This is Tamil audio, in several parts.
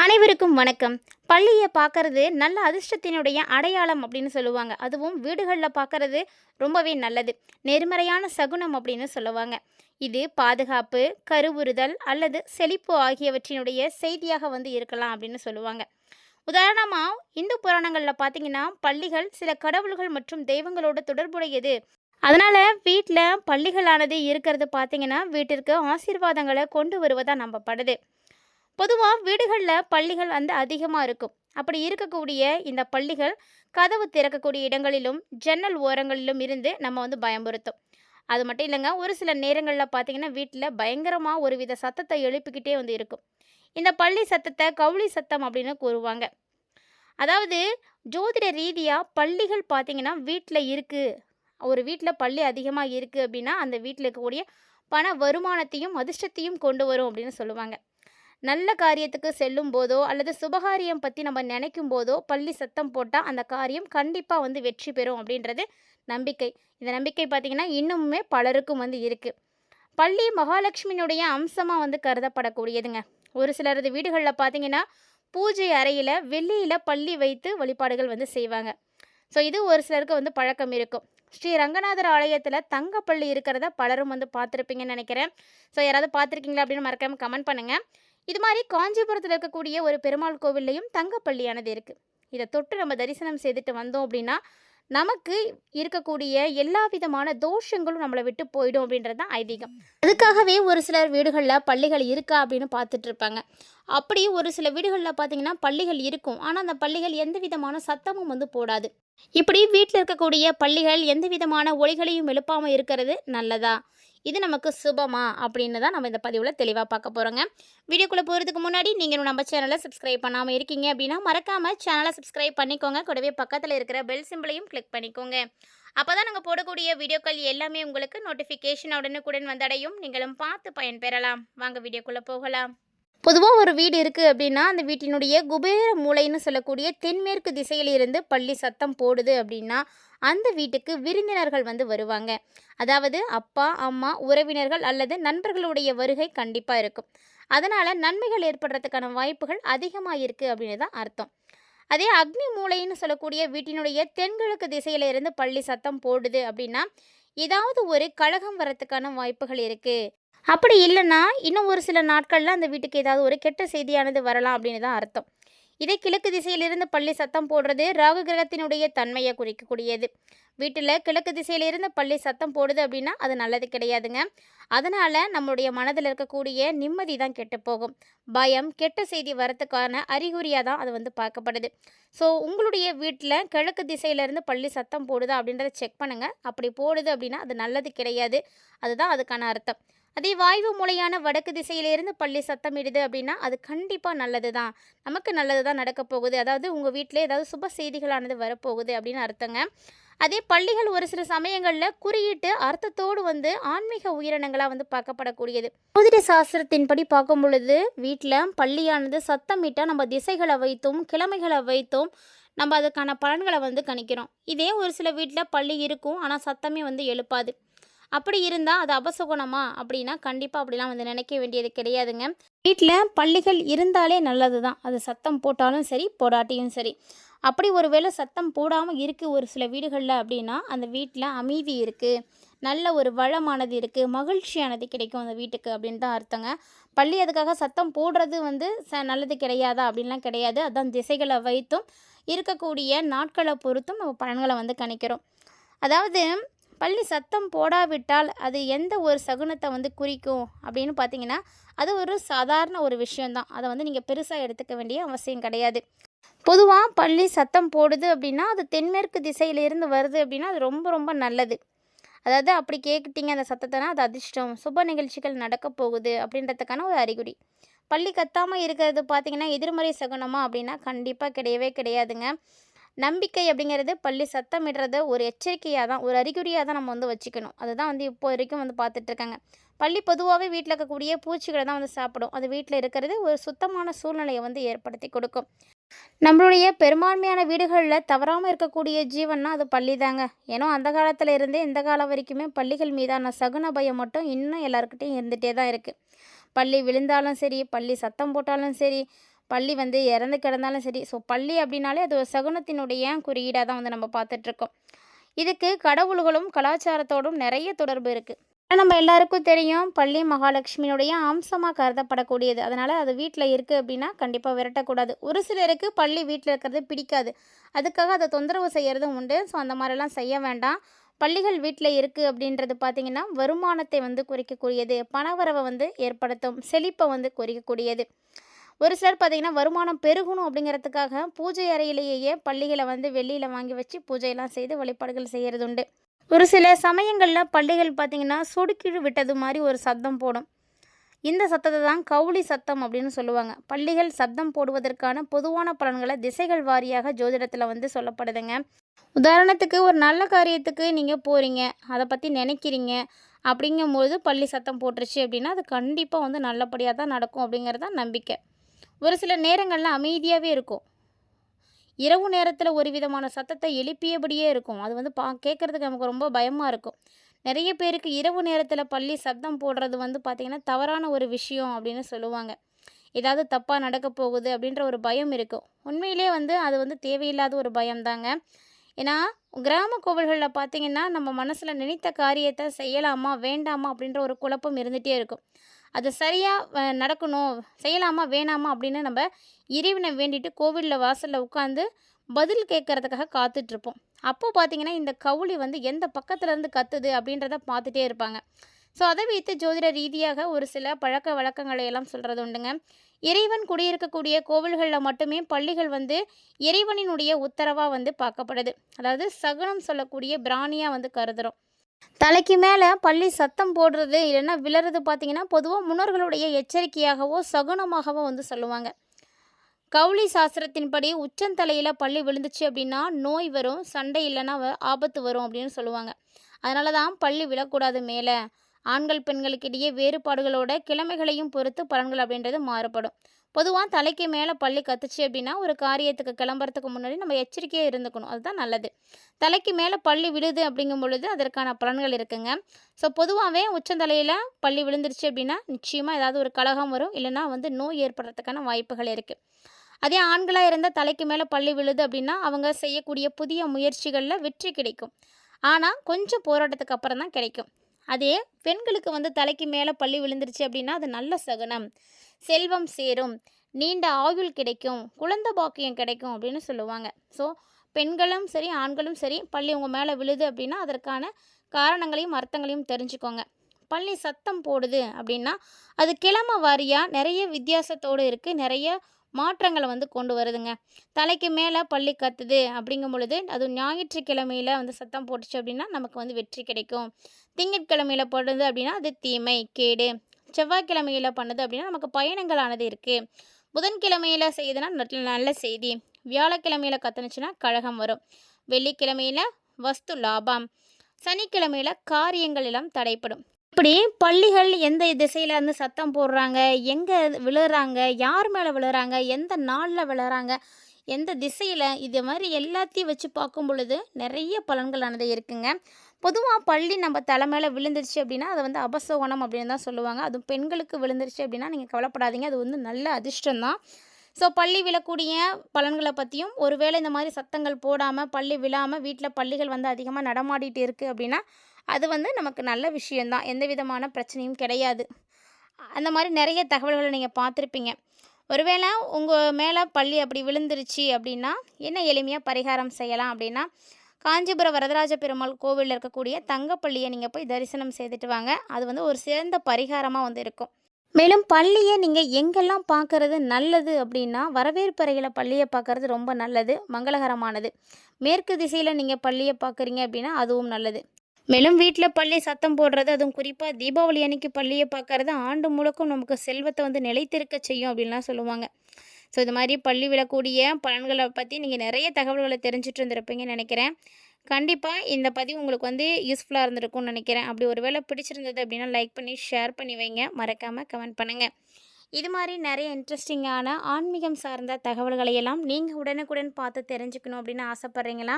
அனைவருக்கும் வணக்கம். பள்ளியை பார்க்கறது நல்ல அதிர்ஷ்டத்தினுடைய அடையாளம் அப்படின்னு சொல்லுவாங்க. அதுவும் வீடுகளில் பார்க்கறது ரொம்பவே நல்லது. நேர்மறையான சகுனம் அப்படின்னு சொல்லுவாங்க. இது பாதுகாப்பு, கருவுறுதல் அல்லது செழிப்பு ஆகியவற்றினுடைய செய்தியாக இருக்கலாம் அப்படின்னு சொல்லுவாங்க. உதாரணமாக இந்து புராணங்களில் பார்த்தீங்கன்னா பள்ளிகள் சில கடவுள்கள் மற்றும் தெய்வங்களோட தொடர்புடையது. அதனால் வீட்டில் பள்ளிகளானது இருக்கிறது பார்த்தீங்கன்னா வீட்டிற்கு ஆசீர்வாதங்களை கொண்டு வருவதாக நம்பப்படுது. பொதுவாக வீடுகளில் பள்ளிகள் அதிகமாக இருக்கும். அப்படி இருக்கக்கூடிய இந்த பள்ளிகள் கதவு திறக்கக்கூடிய இடங்களிலும் ஜன்னல் ஓரங்களிலும் இருந்து நம்ம பயமுறுத்தும். அது மட்டும் இல்லைங்க, ஒரு சில நேரங்களில் பார்த்தீங்கன்னா வீட்டில் பயங்கரமாக ஒரு வித சத்தத்தை எழுப்பிக்கிட்டே இருக்கும். இந்த பள்ளி சத்தத்தை கவுளி சத்தம் அப்படின்னு கூறுவாங்க. அதாவது ஜோதிட ரீதியாக பள்ளிகள் பார்த்தீங்கன்னா வீட்டில் இருக்குது, ஒரு வீட்டில் பள்ளி அதிகமாக இருக்குது அப்படின்னா அந்த வீட்டில் இருக்கக்கூடிய பண வருமானத்தையும் அதிர்ஷ்டத்தையும் கொண்டு வரும் அப்படின்னு சொல்லுவாங்க. நல்ல காரியத்துக்கு செல்லும் போதோ அல்லது சுபகாரியம் பற்றி நம்ம நினைக்கும் போதோ பள்ளி சத்தம் போட்டால் அந்த காரியம் கண்டிப்பாக வெற்றி பெறும் அப்படின்றது நம்பிக்கை. இந்த நம்பிக்கை பார்த்திங்கன்னா இன்னுமே பலருக்கும் இருக்குது. பள்ளி மகாலட்சுமியினுடைய அம்சமாக கருதப்படக்கூடியதுங்க. ஒரு சிலரது வீடுகளில் பார்த்திங்கன்னா பூஜை அறையில் வெள்ளியில் பள்ளி வைத்து வழிபாடுகள் செய்வாங்க. ஸோ இது ஒரு சிலருக்கு பழக்கம் இருக்கும். ஸ்ரீ ரங்கநாதர் ஆலயத்தில் தங்கப்பள்ளி இருக்கிறத பலரும் பார்த்துருப்பீங்கன்னு நினைக்கிறேன். ஸோ யாராவது பார்த்துருக்கீங்களா அப்படின்னு மறக்காமல் கமெண்ட் பண்ணுங்கள். இது மாதிரி காஞ்சிபுரத்தில் இருக்கக்கூடிய ஒரு பெருமாள் கோவில்லையும் தங்கப்பள்ளியானது இருக்குது. இதை தொட்டு நம்ம தரிசனம் செய்துட்டு வந்தோம் அப்படின்னா நமக்கு இருக்கக்கூடிய எல்லா விதமான தோஷங்களும் நம்மளை விட்டு போயிடும் அப்படின்றது தான் ஐதீகம். அதுக்காகவே ஒரு சிலர் வீடுகளில் பள்ளிகள் இருக்கா அப்படின்னு பார்த்துட்டு இருப்பாங்க. அப்படி ஒரு சில வீடுகளில் பார்த்தீங்கன்னா பள்ளிகள் இருக்கும், ஆனால் அந்த பள்ளிகள் எந்த விதமான சத்தமும் போடாது. இப்படி வீட்டில் இருக்கக்கூடிய பள்ளிகள் எந்த விதமான ஒலிகளையும் எழுப்பாமல் இருக்கிறது நல்லதா, இது நமக்கு சுபமா அப்படின்னு தான் நம்ம இந்த பதிவில் தெளிவாக பார்க்க போகிறோங்க. வீடியோக்குள்ளே போகிறதுக்கு முன்னாடி நீங்கள் நம்ம சேனலை சப்ஸ்கிரைப் பண்ணாமல் இருக்கீங்க அப்படின்னா மறக்காமல் சேனலை சப்ஸ்கிரைப் பண்ணிக்கோங்க. கூடவே பக்கத்தில் இருக்கிற பெல் சிம்பிளையும் கிளிக் பண்ணிக்கோங்க. அப்போ தான் நாங்கள் போடக்கூடிய வீடியோக்கள் எல்லாமே உங்களுக்கு நோட்டிஃபிகேஷன் உடனுக்குடன் வந்தடையும். நீங்களும் பார்த்து பயன்பெறலாம். வாங்க வீடியோக்குள்ளே போகலாம். பொதுவாக ஒரு வீடு இருக்குது அப்படின்னா அந்த வீட்டினுடைய குபேர மூலைன்னு சொல்லக்கூடிய தென்மேற்கு திசையில் இருந்து பள்ளி சத்தம் போடுது அப்படின்னா அந்த வீட்டுக்கு விருந்தினர்கள் வருவாங்க. அதாவது அப்பா அம்மா உறவினர்கள் அல்லது நண்பர்களுடைய வருகை கண்டிப்பாக இருக்கும். அதனால் நன்மைகள் ஏற்படுறதுக்கான வாய்ப்புகள் அதிகமாக இருக்குது அப்படின்னு தான் அர்த்தம். அதே அக்னி மூலைன்னு சொல்லக்கூடிய வீட்டினுடைய தென்கிழக்கு திசையில இருந்து பள்ளி சத்தம் போடுது அப்படின்னா ஏதாவது ஒரு கழகம் வரத்துக்கான வாய்ப்புகள் இருக்குது. அப்படி இல்லைன்னா இன்னும் ஒரு சில நாட்களில் அந்த வீட்டுக்கு ஏதாவது ஒரு கெட்ட செய்தியானது வரலாம் அப்படின்னு தான் அர்த்தம். இதே கிழக்கு திசையிலிருந்து பள்ளி சத்தம் போடுறது ராகு கிரகத்தினுடைய தன்மையை குறிக்கக்கூடியது. வீட்டில் கிழக்கு திசையிலிருந்து பள்ளி சத்தம் போடுது அப்படின்னா அது நல்லது கிடையாதுங்க. அதனால் நம்மளுடைய மனதில் இருக்கக்கூடிய நிம்மதி தான் கெட்டு போகும். பயம், கெட்ட செய்தி வரத்துக்கான அறிகுறியாக தான் அது பார்க்கப்படுது. ஸோ உங்களுடைய வீட்டில் கிழக்கு திசையிலேருந்து பள்ளி சத்தம் போடுதா அப்படின்றத செக் பண்ணுங்கள். அப்படி போடுது அப்படின்னா அது நல்லது கிடையாது, அதுதான் அதுக்கான அர்த்தம். அதே வாய்வு மூலையான வடக்கு திசையிலிருந்து பள்ளி சத்தமிடுது அப்படின்னா அது கண்டிப்பாக நல்லது தான், நமக்கு நல்லது தான் நடக்க போகுது. அதாவது உங்கள் வீட்டில் ஏதாவது சுப செய்திகளானது வரப்போகுது அப்படின்னு அர்த்தங்க. அதே பள்ளிகள் ஒரு சில சமயங்களில் குறியீட்டு அர்த்தத்தோடு ஆன்மீக உயிரினங்களாக பார்க்கப்படக்கூடியது. ஜோதிட சாஸ்திரத்தின்படி பார்க்கும் பொழுது வீட்டில் பள்ளியானது சத்தமிட்டால் நம்ம திசைகளை வைத்தும் கிழமைகளை வைத்தும் நம்ம அதுக்கான பலன்களை கணிக்கிறோம். இதே ஒரு சில வீட்டில் பள்ளி இருக்கும் ஆனால் சத்தமே எழுப்பாது. அப்படி இருந்தால் அது அபசகுணமா அப்படின்னா கண்டிப்பாக அப்படிலாம் நினைக்க வேண்டியது கிடையாதுங்க. வீட்டில் பள்ளிகள் இருந்தாலே நல்லது தான், அது சத்தம் போட்டாலும் சரி போடாட்டியும் சரி. அப்படி ஒரு வேளை சத்தம் போடாமல் இருக்குது ஒரு சில வீடுகளில் அப்படின்னா அந்த வீட்டில் அமைதி இருக்குது, நல்ல ஒரு வளமானது இருக்குது, மகிழ்ச்சியானது கிடைக்கும் அந்த வீட்டுக்கு அப்படின்னு தான் அர்த்தங்க. பள்ளி அதுக்காக சத்தம் போடுறது நல்லது கிடையாதா அப்படின்லாம் கிடையாது. அதான் திசைகளை வைத்தும் இருக்கக்கூடிய நாட்களை பொறுத்தும் நம்ம பலன்களை கணிக்கிறோம். அதாவது பள்ளி சத்தம் போடாவிட்டால் அது எந்த ஒரு சகுனத்தை குறிக்கும் அப்படின்னு பார்த்தீங்கன்னா அது ஒரு சாதாரண ஒரு விஷயந்தான். அதை நீங்கள் பெருசாக எடுத்துக்க வேண்டிய அவசியம் கிடையாது. பொதுவாக பள்ளி சத்தம் போடுது அப்படின்னா அது தென்மேற்கு திசையிலிருந்து வருது அப்படின்னா அது ரொம்ப ரொம்ப நல்லது. அதாவது அப்படி கேட்குட்டீங்க அந்த சத்தத்தைனா அது அதிர்ஷ்டம், சுப நிகழ்ச்சிகள் நடக்க போகுது அப்படின்றதுக்கான ஒரு அறிகுறி. பள்ளி கத்தாமல் இருக்கிறது பார்த்திங்கன்னா எதிர்மறை சகுனமா அப்படின்னா கண்டிப்பாக கிடையவே கிடையாதுங்க. நம்பிக்கை அப்படிங்கிறது பள்ளி சத்தமிடுறத ஒரு எச்சரிக்கையாக தான், ஒரு அறிகுறியாக தான் நம்ம வச்சுக்கணும். அதுதான் இப்போ வரைக்கும் பார்த்துட்ருக்காங்க. பள்ளி பொதுவாகவே வீட்டில் இருக்கக்கூடிய பூச்சிகளை தான் சாப்பிடும். அது வீட்டில் இருக்கிறது ஒரு சுத்தமான சூழ்நிலையை ஏற்படுத்தி கொடுக்கும். நம்மளுடைய பெரும்பான்மையான வீடுகளில் தவறாமல் இருக்கக்கூடிய ஜீவன்னா அது பள்ளி தாங்க. ஏன்னா அந்த காலத்தில் இருந்தே இந்த காலம் வரைக்குமே பள்ளிகள் மீதான சகுன பயம் மட்டும் இன்னும் எல்லாருக்கிட்டையும் இருந்துகிட்டே தான் இருக்குது. பள்ளி விழுந்தாலும் சரி, பள்ளி சத்தம் போட்டாலும் சரி, பல்லி வந்து இறந்து கிடந்தாலும் சரி. ஸோ பல்லி அப்படின்னாலே அது ஒரு சகுனத்தினுடைய குறியீடாக தான் வந்து நம்ம பார்த்துட்ருக்கோம். இதுக்கு கடவுள்களும் கலாச்சாரத்தோடும் நிறைய தொடர்பு இருக்குது. நம்ம எல்லாருக்கும் தெரியும் பள்ளி மகாலட்சுமியினுடைய அம்சமாக கருதப்படக்கூடியது. அதனால் அது வீட்டில் இருக்குது அப்படின்னா கண்டிப்பாக விரட்டக்கூடாது. ஒரு சிலருக்கு பள்ளி வீட்டில் இருக்கிறது பிடிக்காது. அதுக்காக அதை தொந்தரவு செய்கிறதும் உண்டு. ஸோ அந்த மாதிரிலாம் செய்ய வேண்டாம். பள்ளிகள் வீட்டில் இருக்குது அப்படின்றது பார்த்திங்கன்னா வருமானத்தை வந்து குறிக்கக்கூடியது, பணவரவை வந்து ஏற்படுத்தும், செழிப்பை வந்து குறிக்கக்கூடியது. ஒரு சிலர் பார்த்திங்கன்னா வருமானம் பெருகணும் அப்படிங்கிறதுக்காக பூஜை அறையிலேயே பள்ளிகளை வந்து வெள்ளியில் வாங்கி வச்சு பூஜையெல்லாம் செய்து வழிபாடுகள் செய்கிறது உண்டு. ஒரு சில சமயங்களில் பள்ளிகள் பார்த்திங்கன்னா சொடுக்கிழு விட்டது மாதிரி ஒரு சத்தம் போடும். இந்த சத்தத்தை தான் கவுளி சத்தம் அப்படின்னு சொல்லுவாங்க. பள்ளிகள் சத்தம் போடுவதற்கான பொதுவான பலன்களை திசைகள் வாரியாக ஜோதிடத்தில் வந்து சொல்லப்படுதுங்க. உதாரணத்துக்கு ஒரு நல்ல காரியத்துக்கு நீங்கள் போகிறீங்க, அதை பற்றி நினைக்கிறீங்க, அப்படிங்கும்போது பள்ளி சத்தம் போட்டுருச்சு அப்படின்னா அது கண்டிப்பாக வந்து நல்லபடியாக தான் நடக்கும் அப்படிங்கிறது தான் நம்பிக்கை. ஒரு சில நேரங்களில் அமைதியாகவே இருக்கும். இரவு நேரத்தில் ஒரு விதமான சத்தத்தை எழுப்பியபடியே இருக்கும். அது வந்து கேட்குறதுக்கு நமக்கு ரொம்ப பயமாக இருக்கும். நிறைய பேருக்கு இரவு நேரத்தில் பள்ளி சத்தம் போடுறது வந்து பார்த்திங்கன்னா தவறான ஒரு விஷயம் அப்படின்னு சொல்லுவாங்க. ஏதாவது தப்பாக நடக்க போகுது அப்படின்ற ஒரு பயம் இருக்கும். உண்மையிலே வந்து அது வந்து தேவையில்லாத ஒரு பயம்தாங்க. ஏன்னா கிராம கோவில்களில் பார்த்திங்கன்னா நம்ம மனசில் நினைத்த காரியத்தை செய்யலாமா வேண்டாமா அப்படின்ற ஒரு குழப்பம் இருந்துகிட்டே இருக்கும். அது சரியாக நடக்கணும், செய்யலாமா வேணாமா அப்படின்னு நம்ம இறைவனை வேண்டிட்டு கோவிலில் வாசலில் உட்காந்து பதில் கேட்குறதுக்காக காத்துட்ருப்போம். அப்போது பார்த்திங்கன்னா இந்த கவுளி வந்து எந்த பக்கத்துலேருந்து கத்துது அப்படின்றத பார்த்துட்டே இருப்பாங்க. ஸோ அதை வைத்து ஜோதிட ரீதியாக ஒரு சில பழக்க வழக்கங்களை எல்லாம் சொல்கிறது உண்டுங்க. இறைவன் குடியிருக்கக்கூடிய கோவில்களில் மட்டுமே பள்ளிகள் வந்து இறைவனினுடைய உத்தரவாக வந்து பார்க்கப்படுது. அதாவது சகுனம் சொல்லக்கூடிய பிராணியாக வந்து கருதுகிறோம். தலைக்கு மேலே பள்ளி சத்தம் போடுறது இல்லைன்னா விழறது பார்த்திங்கன்னா பொதுவாக முன்னோர்களுடைய எச்சரிக்கையாகவோ சகுனமாகவோ வந்து சொல்லுவாங்க. கவுளி சாஸ்திரத்தின்படி உச்சந்தலையில் பள்ளி விழுந்துச்சு அப்படின்னா நோய் வரும், சண்டை இல்லைன்னா ஆபத்து வரும் அப்படின்னு சொல்லுவாங்க. அதனால தான் பள்ளி விழக்கூடாது. மேலே ஆண்கள் பெண்களுக்கு இடையே வேறுபாடுகளோட கிழமைகளையும் பொறுத்து பலன்கள் அப்படின்றது மாறுபடும். பொதுவாக தலைக்கு மேலே பள்ளி கத்துச்சு அப்படின்னா ஒரு காரியத்துக்கு கிளம்புறதுக்கு முன்னாடி நம்ம எச்சரிக்கையாக இருந்துக்கணும். அதுதான் நல்லது. தலைக்கு மேலே பள்ளி விழுது அப்படிங்கும் பொழுது அதற்கான பலன்கள் இருக்குங்க. ஸோ பொதுவாகவே உச்சந்தலையில் பள்ளி விழுந்துருச்சு அப்படின்னா நிச்சயமாக ஏதாவது ஒரு கலகம் வரும், இல்லைன்னா வந்து நோய் ஏற்படுறதுக்கான வாய்ப்புகள் இருக்குது. அதே ஆண்களாக இருந்தால் தலைக்கு மேலே பள்ளி விழுது அப்படின்னா அவங்க செய்யக்கூடிய புதிய முயற்சிகளில் வெற்றி கிடைக்கும். ஆனால் கொஞ்சம் போராட்டத்துக்கு அப்புறம் தான் கிடைக்கும். அதே பெண்களுக்கு வந்து தலைக்கு மேலே பள்ளி விழுந்துருச்சு அப்படின்னா அது நல்ல சகுனம், செல்வம் சேரும், நீண்ட ஆயுள் கிடைக்கும், குழந்தை பாக்கியம் கிடைக்கும் அப்படின்னு சொல்லுவாங்க. ஸோ பெண்களும் சரி ஆண்களும் சரி பள்ளி உங்கள் மேலே விழுது அப்படின்னா அதற்கான காரணங்களையும் அர்த்தங்களையும் தெரிஞ்சுக்கோங்க. பள்ளி சத்தம் போடுது அப்படின்னா அது கிழமை வாரியாக நிறைய வித்தியாசத்தோடு இருக்குது, நிறைய மாற்றங்களை வந்து கொண்டு வருதுங்க. தலைக்கு மேலே பள்ளி கத்துது அப்படிங்கும் பொழுது அது ஞாயிற்றுக்கிழமையில் வந்து சத்தம் போட்டுச்சு அப்படின்னா நமக்கு வந்து வெற்றி கிடைக்கும். திங்கட்கிழமையில் போடுது அப்படின்னா அது தீமை கேடு. செவ்வாய்க்கிழமையில் பண்ணுது அப்படின்னா நமக்கு பயணங்களானது இருக்குது. புதன்கிழமையில் செய்யுதுன்னா நல்ல செய்தி. வியாழக்கிழமையில் கத்துனுச்சுன்னா கழகம் வரும். வெள்ளிக்கிழமையில் வஸ்து லாபம். சனிக்கிழமையில் காரியங்கள் எல்லாம் தடைப்படும். இப்படி பள்ளிகள் எந்த திசையில் இருந்து சத்தம் போடுறாங்க, எங்கே விழுறாங்க, யார் மேலே விழுறாங்க, எந்த நாளில் விழுறாங்க, எந்த திசையில், இது மாதிரி எல்லாத்தையும் வச்சு பார்க்கும் பொழுது நிறைய பலன்களானது இருக்குங்க. பொதுவாக பள்ளி நம்ம தலை மேலே விழுந்துருச்சு அப்படின்னா அதை வந்து அபசோகனம் அப்படின்னு தான் சொல்லுவாங்க. அதுவும் பெண்களுக்கு விழுந்துருச்சு அப்படின்னா நீங்கள் கவலைப்படாதீங்க, அது வந்து நல்ல அதிர்ஷ்டம்தான். ஸோ பள்ளி விழக்கூடிய பலன்களை பற்றியும், ஒருவேளை இந்த மாதிரி சத்தங்கள் போடாமல் பள்ளி விழாமல் வீட்டில் பள்ளிகள் வந்து அதிகமாக நடமாடிட்டு இருக்குது அப்படின்னா அது வந்து நமக்கு நல்ல விஷயந்தான், எந்த விதமான பிரச்சனையும் கிடையாது. அந்த மாதிரி நிறைய தகவல்களை நீங்கள் பார்த்துருப்பீங்க. ஒருவேளை உங்கள் மேலே பள்ளி அப்படி விழுந்துருச்சு அப்படின்னா என்ன எளிமையாக பரிகாரம் செய்யலாம் அப்படின்னா காஞ்சிபுரம் வரதராஜ பெருமாள் கோவிலில் இருக்கக்கூடிய தங்கப்பள்ளியை நீங்கள் போய் தரிசனம் செய்துட்டு வாங்க. அது வந்து ஒரு சிறந்த பரிகாரமாக வந்து இருக்கும். மேலும் பள்ளியை நீங்கள் எங்கெல்லாம் பார்க்குறது நல்லது அப்படின்னா வரவேற்பறையில் பள்ளியை பார்க்குறது ரொம்ப நல்லது, மங்களகரமானது. மேற்கு திசையில் நீங்கள் பள்ளியை பார்க்குறீங்க அப்படின்னா அதுவும் நல்லது. மேலும் வீட்டில் பள்ளி சத்தம் போடுறது, அதுவும் குறிப்பாக தீபாவளி அன்னைக்கு பள்ளியை பார்க்குறது ஆண்டு முழுக்கும் நமக்கு செல்வத்தை வந்து நிலைத்திருக்க செய்யும் அப்படின்லாம் சொல்லுவாங்க. ஸோ இது மாதிரி பள்ளி விழக்கூடிய பலன்களை பற்றி நீங்கள் நிறைய தகவல்களை தெரிஞ்சுட்டு இருந்திருப்பீங்கன்னு நினைக்கிறேன். கண்டிப்பாக இந்த பதிவு உங்களுக்கு வந்து யூஸ்ஃபுல்லாக இருந்திருக்கும்னு நினைக்கிறேன். அப்படி ஒரு வேளை பிடிச்சிருந்தது அப்படின்னா லைக் பண்ணி ஷேர் பண்ணி வைங்க, மறக்காமல் கமெண்ட் பண்ணுங்கள். இது மாதிரி நிறைய இன்ட்ரெஸ்டிங்கான ஆன்மீகம் சார்ந்த தகவல்களை எல்லாம் நீங்கள் உடனுக்குடன் பார்த்து தெரிஞ்சுக்கணும் அப்படின்னு ஆசைப்பட்றீங்களா?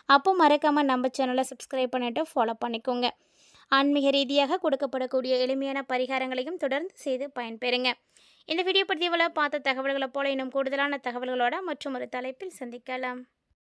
அப்போ மறக்காமல் நம்ம சேனலை சப்ஸ்கிரைப் பண்ணிவிட்டு ஃபாலோ பண்ணிக்கோங்க. ஆன்மீக ரீதியாக கொடுக்கப்படக்கூடிய எளிமையான பரிகாரங்களையும் தொடர்ந்து செய்து பயன்பெறுங்க. இந்த வீடியோ பதிவில் பார்த்த தகவல்களை போல இன்னும் கூடுதலான தகவல்களோட மற்றும் ஒரு தலைப்பில் சந்திக்கலாம்.